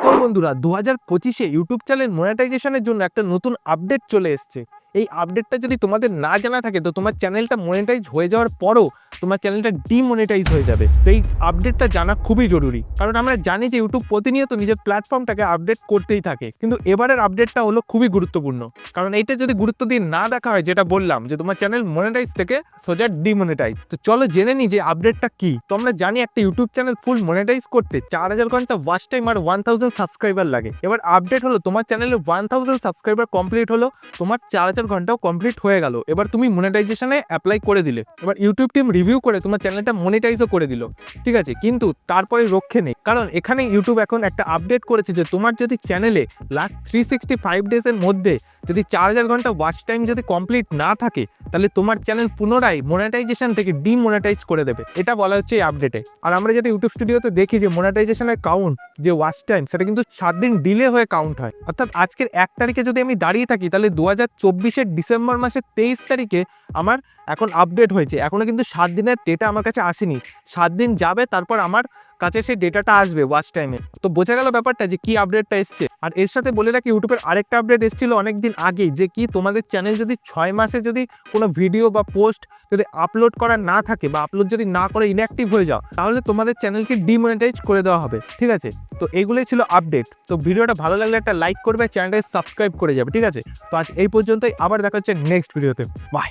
তো বন্ধুরা 2025-এ YouTube channel মনিটাইজেশনের জন্য একটা নতুন আপডেট চলে এসেছে। এই আপডেটটা যদি তোমাদের না জানা থাকে তো তোমার চ্যানেলটা মনিটাইজ হয়ে যাওয়ার পরও তোমার চ্যানেলটা ডিমনিটাইজ হয়ে যাবে। তো এই আপডেটটা জানা খুবই জরুরি, কারণ আমরা জানি যে ইউটিউব প্রতিনিয়ত নিজের প্ল্যাটফর্মটাকে আপডেট করতেই থাকে, কিন্তু এবারের আপডেটটা হলো খুবই গুরুত্বপূর্ণ। কারণ এইটা যদি গুরুত্ব দিয়ে না দেখা হয়, যেটা বললাম যে তোমার চ্যানেল মনিটাইজ থেকে সোজা ডিমনিটাইজ। তো চলো জেনে নিই যে আপডেটটা কি। তো আমরা জানি একটা ইউটিউব চ্যানেল ফুল মনিটাইজ করতে 4000 ঘন্টা ওয়াচ টাইম আর 1000 সাবস্ক্রাইবার লাগে। এবার আপডেট হলো তোমার চ্যানেলে 1000 সাবস্ক্রাইবার কমপ্লিট হলো, তোমার 4000 ঘন্টাও কমপ্লিট হয়ে গেল। এবার তুমি মনিটাইজেশনে অ্যাপ্লাই করে দিলে, এবার ইউটিউব টিম রিভিউ করে তোমার চ্যানেলটা মনিটাইজও করে দিল, ঠিক আছে। কিন্তু তারপরে রক্ষে নেই, কারণ এখানে ইউটিউব এখন একটা আপডেট করেছে যে তোমার যদি চ্যানেলে লাস্ট 365 ডেজের মধ্যে যদি 4000 ঘন্টা ওয়াচ টাইম যদি কমপ্লিট না থাকে, তাহলে তোমার চ্যানেল পুনরায় মনিটাইজেশন থেকে ডিমনিটাইজ করে দেবে। এটা বলা হচ্ছে এই আপডেটে। আর আমরা যেটা ইউটিউব স্টুডিওতে দেখি যে মনিটাইজেশনের কাউন্ট, যে ওয়াচ টাইম, সেটা কিন্তু 7 দিন ডিলে হয়ে কাউন্ট হয়। অর্থাৎ আজকের 1 তারিখে যদি আমি দাঁড়িয়ে থাকি, তাহলে 2024-এর ডিসেম্বর মাসের 23 তারিখে আমার এখন আপডেট হয়েছে। এখনও কিন্তু 7 দিনের ডেটা আমার কাছে আসেনি। 7 দিন যাবে, তারপর আমার কাছে সেই ডেটাটা আসবে ওয়াচ টাইমে। তো বোঝা গেল ব্যাপারটা যে কি আপডেটটা এসছে। আর এর সাথে বলে রাখি, ইউটিউবের আরেকটা আপডেট এসেছিল অনেকদিন আগেই, যে কি তোমাদের চ্যানেল যদি 6 মাসে যদি কোনো ভিডিও বা পোস্ট যদি আপলোড করা না থাকে, বা আপলোড যদি না করে ইনঅ্যাক্টিভ হয়ে যাও, তাহলে তোমাদের চ্যানেলকে ডিমনিটাইজ করে দেওয়া হবে, ঠিক আছে। তো এগুলোই ছিল আপডেট। তো ভিডিওটা ভালো লাগলে একটা লাইক করবে, চ্যানেলটাকে সাবস্ক্রাইব করে যাবে, ঠিক আছে। তো আজ এই পর্যন্তই, আবার দেখা হচ্ছে নেক্সট ভিডিওতে। বাই।